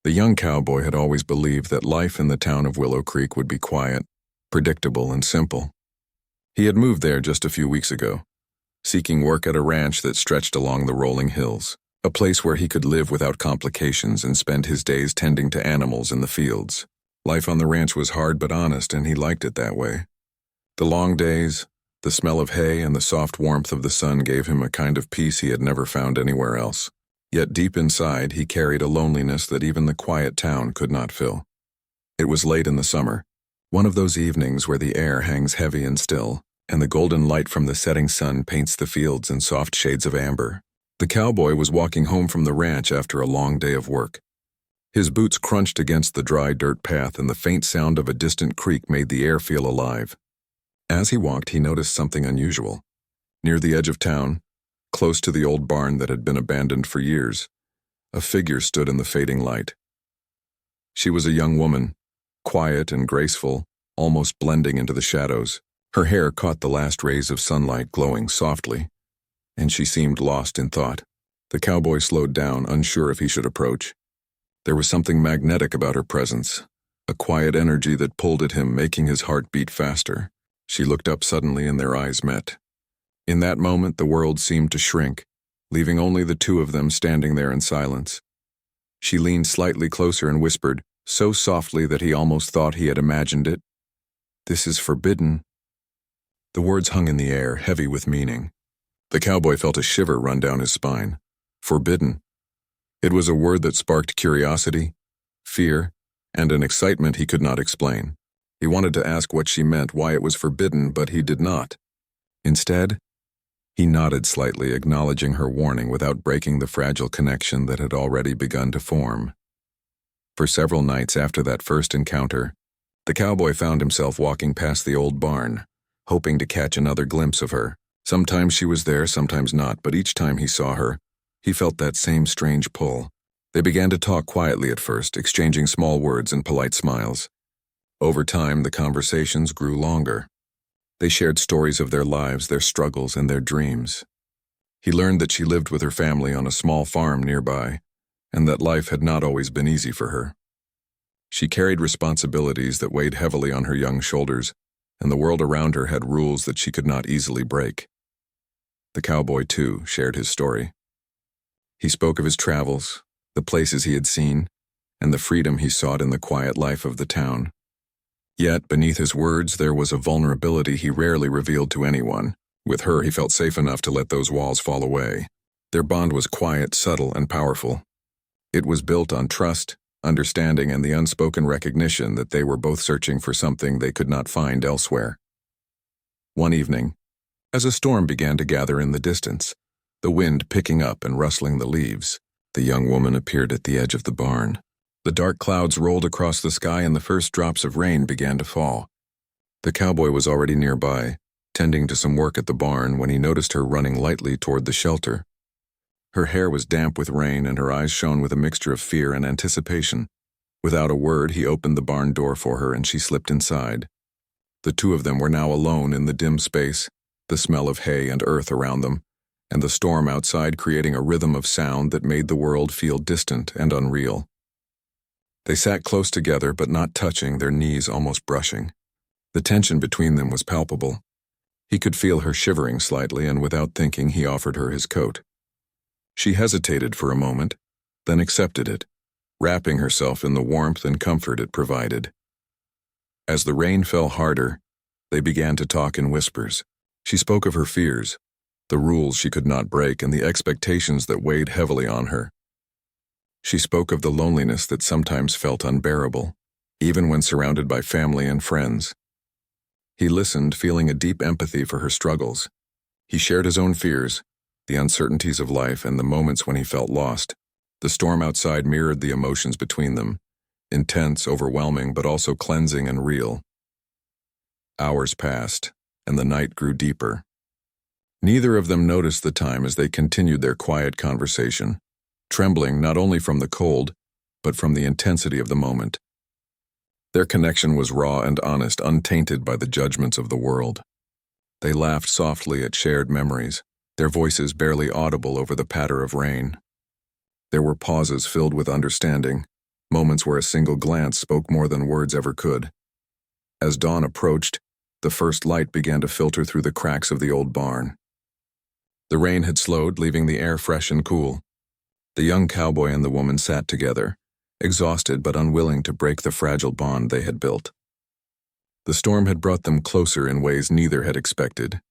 The young cowboy had always believed that life in the town of Willow Creek would be quiet, predictable, and simple. He had moved there just a few weeks ago, seeking work at a ranch that stretched along the rolling hills, a place where he could live without complications and spend his days tending to animals in the fields. Life on the ranch was hard but honest, and he liked it that way. The long days, the smell of hay, and the soft warmth of the sun gave him a kind of peace he had never found anywhere else. Yet deep inside, he carried a loneliness that even the quiet town could not fill. It was late in the summer, one of those evenings where the air hangs heavy and still, and the golden light from the setting sun paints the fields in soft shades of amber. The cowboy was walking home from the ranch after a long day of work. His boots crunched against the dry dirt path, and the faint sound of a distant creek made the air feel alive. As he walked, he noticed something unusual. Near the edge of town, close to the old barn that had been abandoned for years, a figure stood in the fading light. She was a young woman, quiet and graceful, almost blending into the shadows. Her hair caught the last rays of sunlight glowing softly, and she seemed lost in thought. The cowboy slowed down, unsure if he should approach. There was something magnetic about her presence, a quiet energy that pulled at him, making his heart beat faster. She looked up suddenly, and their eyes met. In that moment, the world seemed to shrink, leaving only the two of them standing there in silence. She leaned slightly closer and whispered, so softly that he almost thought he had imagined it, "This is forbidden." The words hung in the air, heavy with meaning. The cowboy felt a shiver run down his spine. Forbidden. It was a word that sparked curiosity, fear, and an excitement he could not explain. He wanted to ask what she meant, why it was forbidden, but he did not. Instead, he nodded slightly, acknowledging her warning without breaking the fragile connection that had already begun to form. For several nights after that first encounter, the cowboy found himself walking past the old barn, hoping to catch another glimpse of her. Sometimes she was there, sometimes not, but each time he saw her, he felt that same strange pull. They began to talk quietly at first, exchanging small words and polite smiles. Over time, the conversations grew longer. They shared stories of their lives, their struggles, and their dreams. He learned that she lived with her family on a small farm nearby, and that life had not always been easy for her. She carried responsibilities that weighed heavily on her young shoulders, and the world around her had rules that she could not easily break. The cowboy, too, shared his story. He spoke of his travels, the places he had seen, and the freedom he sought in the quiet life of the town. Yet, beneath his words, there was a vulnerability he rarely revealed to anyone. With her, he felt safe enough to let those walls fall away. Their bond was quiet, subtle, and powerful. It was built on trust, understanding, and the unspoken recognition that they were both searching for something they could not find elsewhere. One evening, as a storm began to gather in the distance, the wind picking up and rustling the leaves, the young woman appeared at the edge of the barn. The dark clouds rolled across the sky, and the first drops of rain began to fall. The cowboy was already nearby, tending to some work at the barn, when he noticed her running lightly toward the shelter. Her hair was damp with rain, and her eyes shone with a mixture of fear and anticipation. Without a word, he opened the barn door for her, and she slipped inside. The two of them were now alone in the dim space, the smell of hay and earth around them, and the storm outside creating a rhythm of sound that made the world feel distant and unreal. They sat close together, but not touching, their knees almost brushing. The tension between them was palpable. He could feel her shivering slightly, and without thinking, he offered her his coat. She hesitated for a moment, then accepted it, wrapping herself in the warmth and comfort it provided. As the rain fell harder, they began to talk in whispers. She spoke of her fears, the rules she could not break, and the expectations that weighed heavily on her. She spoke of the loneliness that sometimes felt unbearable, even when surrounded by family and friends. He listened, feeling a deep empathy for her struggles. He shared his own fears, the uncertainties of life, and the moments when he felt lost. The storm outside mirrored the emotions between them, intense, overwhelming, but also cleansing and real. Hours passed, and the night grew deeper. Neither of them noticed the time as they continued their quiet conversation, trembling not only from the cold, but from the intensity of the moment. Their connection was raw and honest, untainted by the judgments of the world. They laughed softly at shared memories, their voices barely audible over the patter of rain. There were pauses filled with understanding, moments where a single glance spoke more than words ever could. As dawn approached, the first light began to filter through the cracks of the old barn. The rain had slowed, leaving the air fresh and cool. The young cowboy and the woman sat together, exhausted but unwilling to break the fragile bond they had built. The storm had brought them closer in ways neither had expected.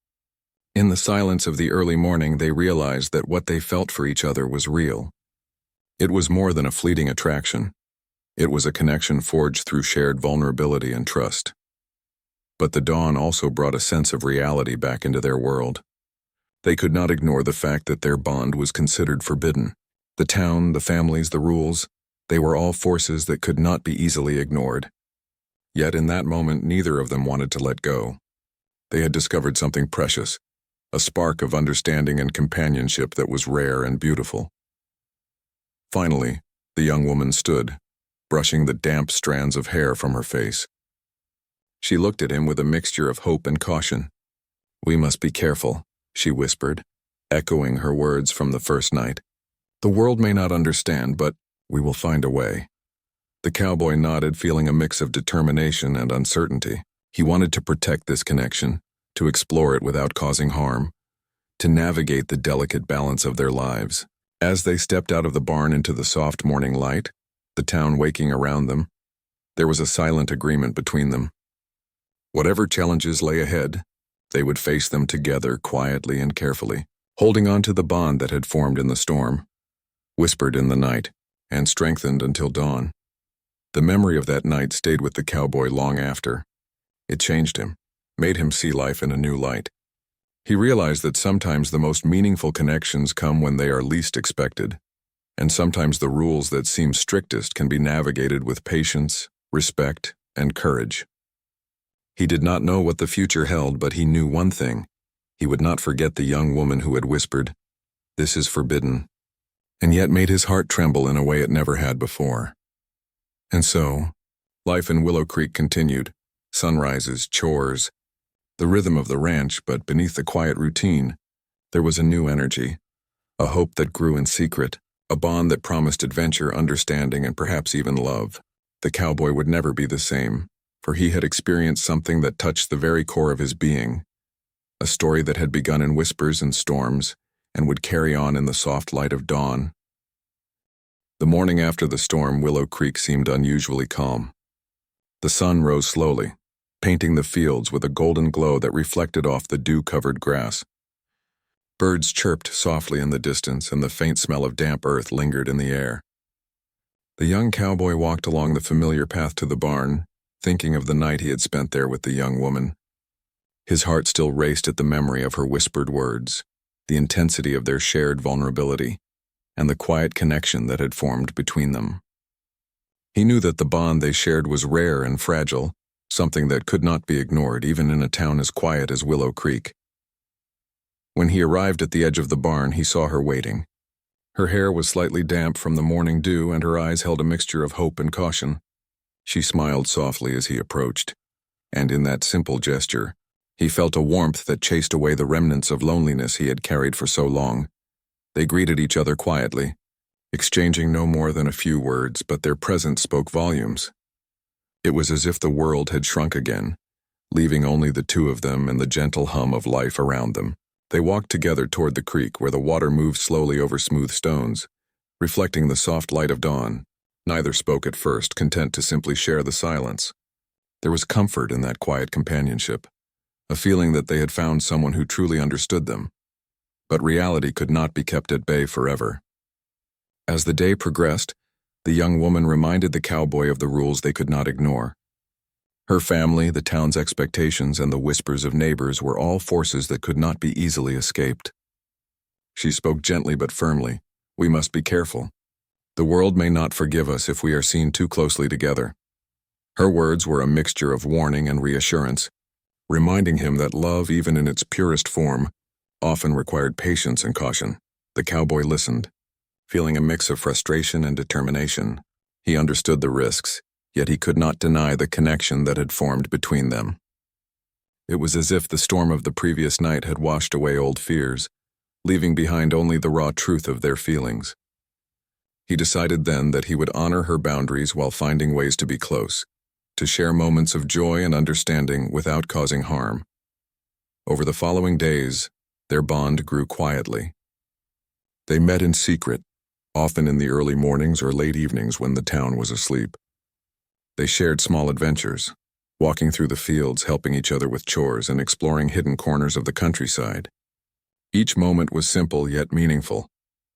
In the silence of the early morning, they realized that what they felt for each other was real. It was more than a fleeting attraction. It was a connection forged through shared vulnerability and trust. But the dawn also brought a sense of reality back into their world. They could not ignore the fact that their bond was considered forbidden. The town, the families, the rules, they were all forces that could not be easily ignored. Yet in that moment, neither of them wanted to let go. They had discovered something precious, a spark of understanding and companionship that was rare and beautiful. Finally, the young woman stood, brushing the damp strands of hair from her face. She looked at him with a mixture of hope and caution. "We must be careful," she whispered, echoing her words from the first night. "The world may not understand, but we will find a way." The cowboy nodded, feeling a mix of determination and uncertainty. He wanted to protect this connection, to explore it without causing harm, to navigate the delicate balance of their lives. As they stepped out of the barn into the soft morning light, the town waking around them, there was a silent agreement between them. Whatever challenges lay ahead, they would face them together quietly and carefully, holding on to the bond that had formed in the storm, whispered in the night, and strengthened until dawn. The memory of that night stayed with the cowboy long after. It changed him, made him see life in a new light. He realized that sometimes the most meaningful connections come when they are least expected, and sometimes the rules that seem strictest can be navigated with patience, respect, and courage. He did not know what the future held, but he knew one thing. He would not forget the young woman who had whispered, "This is forbidden," and yet made his heart tremble in a way it never had before. And so, life in Willow Creek continued. Sunrises, chores, the rhythm of the ranch, but beneath the quiet routine, there was a new energy, a hope that grew in secret, a bond that promised adventure, understanding, and perhaps even love. The cowboy would never be the same, for he had experienced something that touched the very core of his being, a story that had begun in whispers and storms and would carry on in the soft light of dawn. The morning after the storm, Willow Creek seemed unusually calm. The sun rose slowly, painting the fields with a golden glow that reflected off the dew-covered grass. Birds chirped softly in the distance, and the faint smell of damp earth lingered in the air. The young cowboy walked along the familiar path to the barn, thinking of the night he had spent there with the young woman. His heart still raced at the memory of her whispered words, the intensity of their shared vulnerability, and the quiet connection that had formed between them. He knew that the bond they shared was rare and fragile, something that could not be ignored even in a town as quiet as Willow Creek. When he arrived at the edge of the barn, he saw her waiting. Her hair was slightly damp from the morning dew, and her eyes held a mixture of hope and caution. She smiled softly as he approached, and in that simple gesture, he felt a warmth that chased away the remnants of loneliness he had carried for so long. They greeted each other quietly, exchanging no more than a few words, but their presence spoke volumes. It was as if the world had shrunk again, leaving only the two of them and the gentle hum of life around them. They walked together toward the creek, where the water moved slowly over smooth stones, reflecting the soft light of dawn. Neither spoke at first, content to simply share the silence. There was comfort in that quiet companionship, a feeling that they had found someone who truly understood them. But reality could not be kept at bay forever. As the day progressed, the young woman reminded the cowboy of the rules they could not ignore. Her family, the town's expectations, and the whispers of neighbors were all forces that could not be easily escaped. She spoke gently but firmly. "We must be careful. The world may not forgive us if we are seen too closely together." Her words were a mixture of warning and reassurance, reminding him that love, even in its purest form, often required patience and caution. The cowboy listened, feeling a mix of frustration and determination. He understood the risks, yet he could not deny the connection that had formed between them. It was as if the storm of the previous night had washed away old fears, leaving behind only the raw truth of their feelings. He decided then that he would honor her boundaries while finding ways to be close, to share moments of joy and understanding without causing harm. Over the following days, their bond grew quietly. They met in secret, often in the early mornings or late evenings when the town was asleep. They shared small adventures, walking through the fields, helping each other with chores, and exploring hidden corners of the countryside. Each moment was simple yet meaningful,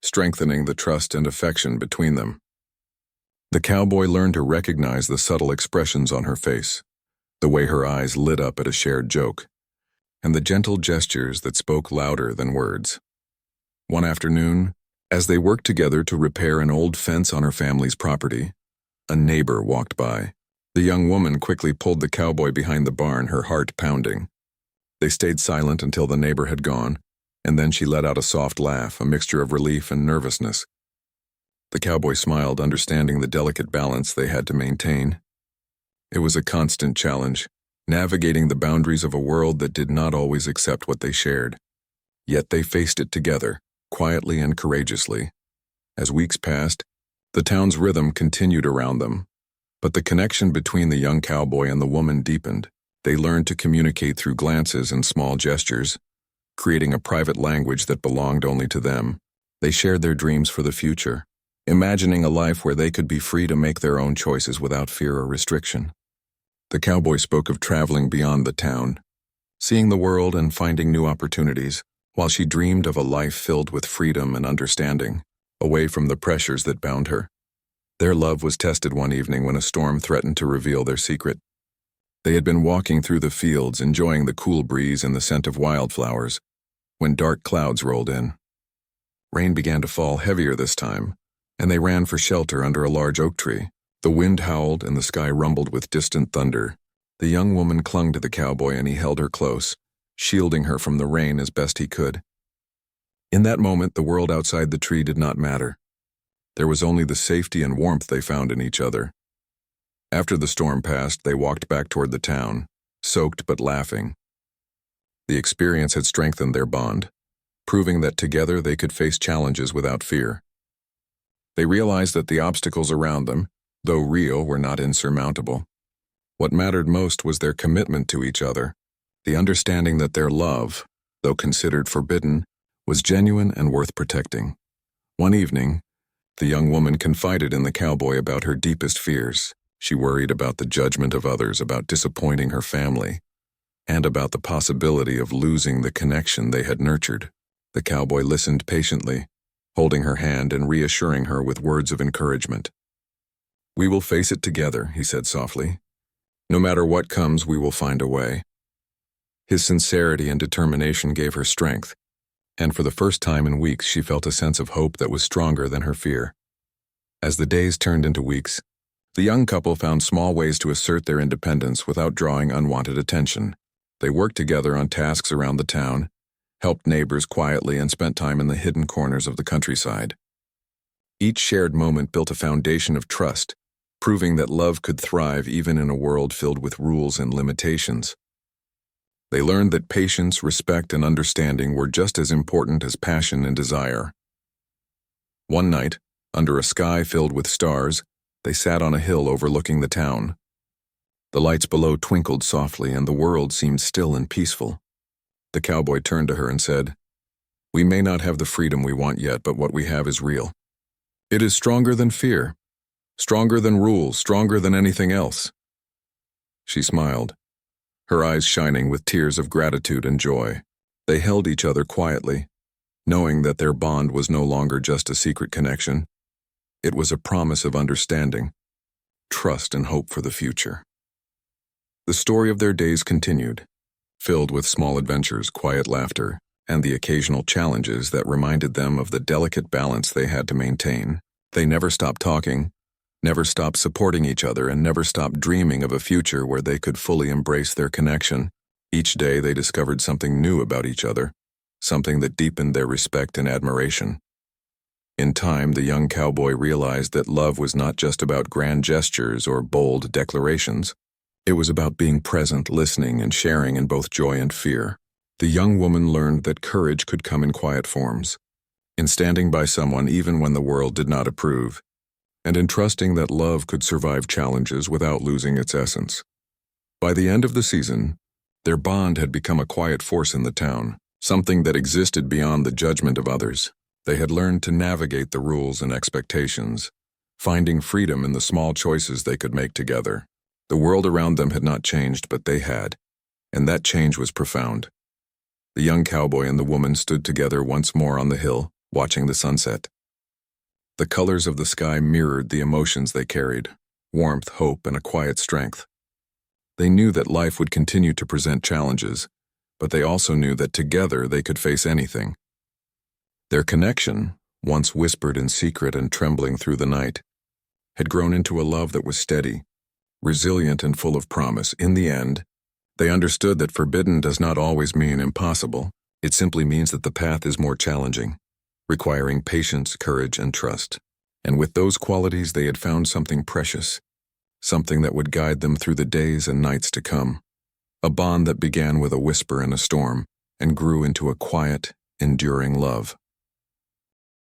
strengthening the trust and affection between them. The cowboy learned to recognize the subtle expressions on her face, the way her eyes lit up at a shared joke, and the gentle gestures that spoke louder than words. One afternoon, as they worked together to repair an old fence on her family's property, a neighbor walked by. The young woman quickly pulled the cowboy behind the barn, her heart pounding. They stayed silent until the neighbor had gone, and then she let out a soft laugh, a mixture of relief and nervousness. The cowboy smiled, understanding the delicate balance they had to maintain. It was a constant challenge, navigating the boundaries of a world that did not always accept what they shared. Yet they faced it together, quietly and courageously. As weeks passed, the town's rhythm continued around them, but the connection between the young cowboy and the woman deepened. They learned to communicate through glances and small gestures, creating a private language that belonged only to them. They shared their dreams for the future, imagining a life where they could be free to make their own choices without fear or restriction. The cowboy spoke of traveling beyond the town, seeing the world and finding new opportunities, while she dreamed of a life filled with freedom and understanding, away from the pressures that bound her. Their love was tested one evening when a storm threatened to reveal their secret. They had been walking through the fields, enjoying the cool breeze and the scent of wildflowers, when dark clouds rolled in. Rain began to fall heavier this time, and they ran for shelter under a large oak tree. The wind howled and the sky rumbled with distant thunder. The young woman clung to the cowboy and he held her close, shielding her from the rain as best he could. In that moment, the world outside the tree did not matter. There was only the safety and warmth they found in each other. After the storm passed, they walked back toward the town, soaked but laughing. The experience had strengthened their bond, proving that together they could face challenges without fear. They realized that the obstacles around them, though real, were not insurmountable. What mattered most was their commitment to each other, the understanding that their love, though considered forbidden, was genuine and worth protecting. One evening, the young woman confided in the cowboy about her deepest fears. She worried about the judgment of others, about disappointing her family, and about the possibility of losing the connection they had nurtured. The cowboy listened patiently, holding her hand and reassuring her with words of encouragement. "We will face it together," he said softly. "No matter what comes, we will find a way." His sincerity and determination gave her strength, and for the first time in weeks she felt a sense of hope that was stronger than her fear. As the days turned into weeks, the young couple found small ways to assert their independence without drawing unwanted attention. They worked together on tasks around the town, helped neighbors quietly, and spent time in the hidden corners of the countryside. Each shared moment built a foundation of trust, proving that love could thrive even in a world filled with rules and limitations. They learned that patience, respect, and understanding were just as important as passion and desire. One night, under a sky filled with stars, they sat on a hill overlooking the town. The lights below twinkled softly, and the world seemed still and peaceful. The cowboy turned to her and said, "We may not have the freedom we want yet, but what we have is real. It is stronger than fear, stronger than rules, stronger than anything else." She smiled, her eyes shining with tears of gratitude and joy. They held each other quietly, knowing that their bond was no longer just a secret connection. It was a promise of understanding, trust, and hope for the future. The story of their days continued, filled with small adventures, quiet laughter, and the occasional challenges that reminded them of the delicate balance they had to maintain. They never stopped talking, never stopped supporting each other, and never stopped dreaming of a future where they could fully embrace their connection. Each day they discovered something new about each other, something that deepened their respect and admiration. In time, the young cowboy realized that love was not just about grand gestures or bold declarations. It was about being present, listening, and sharing in both joy and fear. The young woman learned that courage could come in quiet forms, in standing by someone even when the world did not approve, and in trusting that love could survive challenges without losing its essence. By the end of the season, their bond had become a quiet force in the town, something that existed beyond the judgment of others. They had learned to navigate the rules and expectations, finding freedom in the small choices they could make together. The world around them had not changed, but they had, and that change was profound. The young cowboy and the woman stood together once more on the hill, watching the sunset. The colors of the sky mirrored the emotions they carried: warmth, hope, and a quiet strength. They knew that life would continue to present challenges, but they also knew that together they could face anything. Their connection, once whispered in secret and trembling through the night, had grown into a love that was steady, resilient, and full of promise. In the end, they understood that forbidden does not always mean impossible. It simply means that the path is more challenging, requiring patience, courage, and trust. And with those qualities, they had found something precious, something that would guide them through the days and nights to come. A bond that began with a whisper in a storm and grew into a quiet, enduring love.